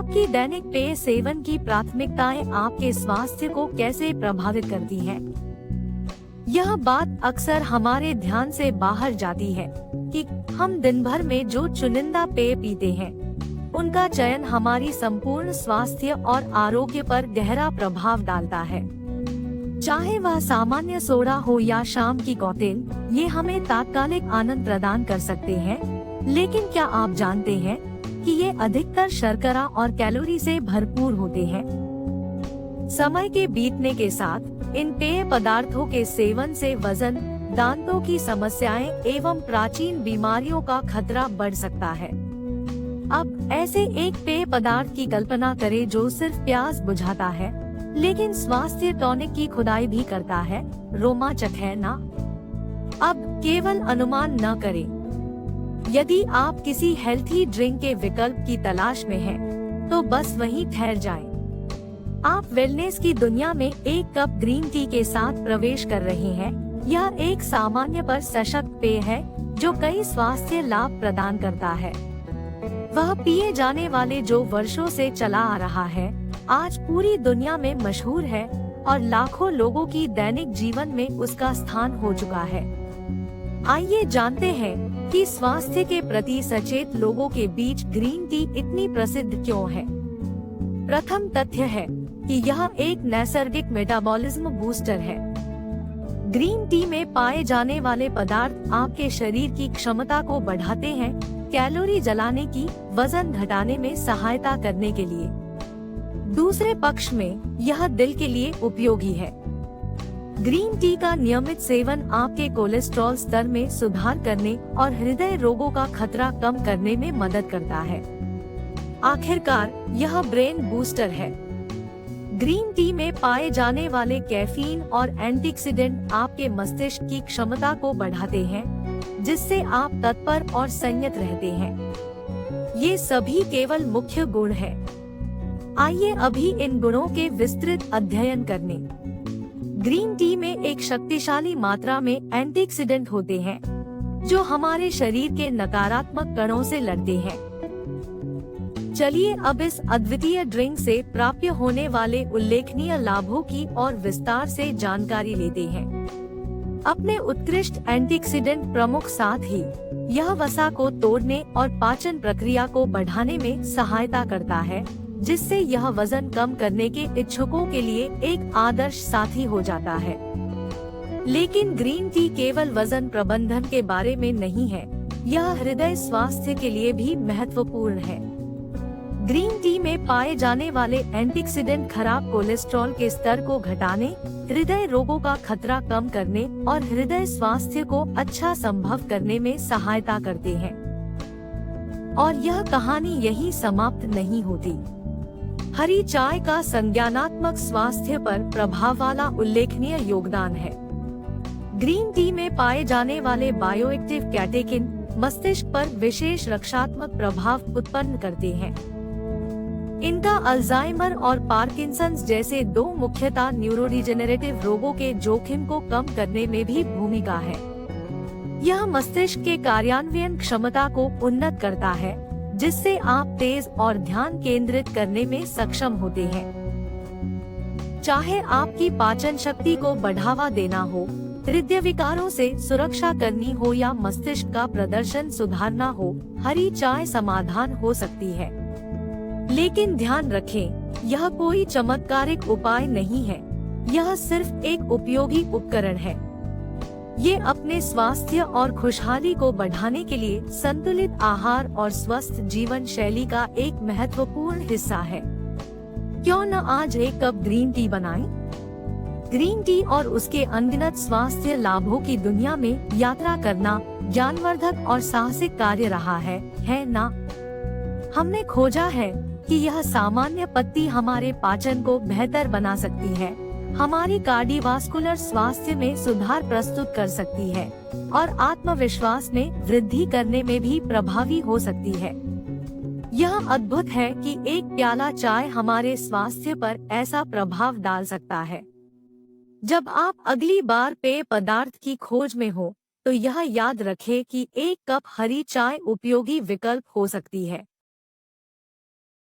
आपकी दैनिक पेय सेवन की प्राथमिकताएं आपके स्वास्थ्य को कैसे प्रभावित करती हैं? यह बात अक्सर हमारे ध्यान से बाहर जाती है कि हम दिन भर में जो चुनिंदा पेय पीते हैं, उनका चयन हमारी संपूर्ण स्वास्थ्य और आरोग्य पर गहरा प्रभाव डालता है। चाहे वह सामान्य सोडा हो या शाम की कॉकटेल, ये हमें तात्कालिक आनंद प्रदान कर सकते हैं, लेकिन क्या आप जानते हैं कि ये अधिकतर शर्करा और कैलोरी से भरपूर होते हैं। समय के बीतने के साथ इन पेय पदार्थों के सेवन से वजन, दांतों की समस्याएं एवं प्राचीन बीमारियों का खतरा बढ़ सकता है। अब ऐसे एक पेय पदार्थ की कल्पना करें जो सिर्फ प्यास बुझाता है, लेकिन स्वास्थ्य टॉनिक की खुदाई भी करता है। रोमांचक है ना? अब केवल अनुमान न करें। यदि आप किसी हेल्थी ड्रिंक के विकल्प की तलाश में हैं, तो बस वहीं ठहर जाएं। आप वेलनेस की दुनिया में एक कप ग्रीन टी के साथ प्रवेश कर रहे हैं। यह एक सामान्य पर सशक्त पेय है जो कई स्वास्थ्य लाभ प्रदान करता है। वह पिए जाने वाले जो वर्षों से चला आ रहा है, आज पूरी दुनिया में मशहूर है और लाखों लोगों की दैनिक जीवन में उसका स्थान हो चुका है। आइए जानते हैं कि स्वास्थ्य के प्रति सचेत लोगों के बीच ग्रीन टी इतनी प्रसिद्ध क्यों है। प्रथम तथ्य है कि यह एक नैसर्गिक मेटाबॉलिज्म बूस्टर है। ग्रीन टी में पाए जाने वाले पदार्थ आपके शरीर की क्षमता को बढ़ाते हैं, कैलोरी जलाने की, वजन घटाने में सहायता करने के लिए। दूसरे पक्ष में यह दिल के लिए उपयोगी है। ग्रीन टी का नियमित सेवन आपके कोलेस्ट्रॉल स्तर में सुधार करने और हृदय रोगों का खतरा कम करने में मदद करता है। आखिरकार यह ब्रेन बूस्टर है। ग्रीन टी में पाए जाने वाले कैफीन और एंटीऑक्सीडेंट आपके मस्तिष्क की क्षमता को बढ़ाते हैं, जिससे आप तत्पर और संयत रहते हैं। ये सभी केवल मुख्य गुण हैं। आइए अभी इन गुणों के विस्तृत अध्ययन करने। ग्रीन टी में एक शक्तिशाली मात्रा में एंटीऑक्सीडेंट होते हैं, जो हमारे शरीर के नकारात्मक कणों से लड़ते हैं। चलिए अब इस अद्वितीय ड्रिंक से प्राप्य होने वाले उल्लेखनीय लाभों की और विस्तार से जानकारी लेते हैं। अपने उत्कृष्ट एंटीऑक्सीडेंट प्रमुख साथ ही यह वसा को तोड़ने और पाचन प्रक्रिया को बढ़ाने में सहायता करता है, जिससे यह वजन कम करने के इच्छुकों के लिए एक आदर्श साथी हो जाता है। लेकिन ग्रीन टी केवल वजन प्रबंधन के बारे में नहीं है, यह हृदय स्वास्थ्य के लिए भी महत्वपूर्ण है। ग्रीन टी में पाए जाने वाले एंटीऑक्सीडेंट खराब कोलेस्ट्रॉल के स्तर को घटाने, हृदय रोगों का खतरा कम करने और हृदय स्वास्थ्य को अच्छा संभव करने में सहायता करते हैं। और यह कहानी यहीं समाप्त नहीं होती। हरी चाय का संज्ञानात्मक स्वास्थ्य पर प्रभाव वाला उल्लेखनीय योगदान है। ग्रीन टी में पाए जाने वाले बायोएक्टिव कैटेकिन मस्तिष्क पर विशेष रक्षात्मक प्रभाव उत्पन्न करते हैं। इनका अल्जाइमर और पार्किंसंस जैसे दो मुख्यतः न्यूरोडिजेनरेटिव रोगों के जोखिम को कम करने में भी भूमिका है। यह मस्तिष्क के कार्यान्वयन क्षमता को उन्नत करता है, जिससे आप तेज और ध्यान केंद्रित करने में सक्षम होते हैं। चाहे आपकी पाचन शक्ति को बढ़ावा देना हो, हृदय विकारों से सुरक्षा करनी हो या मस्तिष्क का प्रदर्शन सुधारना हो, हरी चाय समाधान हो सकती है। लेकिन ध्यान रखें, यह कोई चमत्कारिक उपाय नहीं है, यह सिर्फ एक उपयोगी उपकरण है। ये अपने स्वास्थ्य और खुशहाली को बढ़ाने के लिए संतुलित आहार और स्वस्थ जीवन शैली का एक महत्वपूर्ण हिस्सा है। क्यों न आज एक कप ग्रीन टी बनाएं? ग्रीन टी और उसके अनगिनत स्वास्थ्य लाभों की दुनिया में यात्रा करना ज्ञानवर्धक और साहसिक कार्य रहा है ना? हमने खोजा है कि यह सामान्य पत्ती हमारे पाचन को बेहतर बना सकती है, हमारी कार्डियोवास्कुलर स्वास्थ्य में सुधार प्रस्तुत कर सकती है और आत्मविश्वास में वृद्धि करने में भी प्रभावी हो सकती है। यह अद्भुत है कि एक प्याला चाय हमारे स्वास्थ्य पर ऐसा प्रभाव डाल सकता है। जब आप अगली बार पेय पदार्थ की खोज में हो, तो यह याद रखें कि एक कप हरी चाय उपयोगी विकल्प हो सकती है।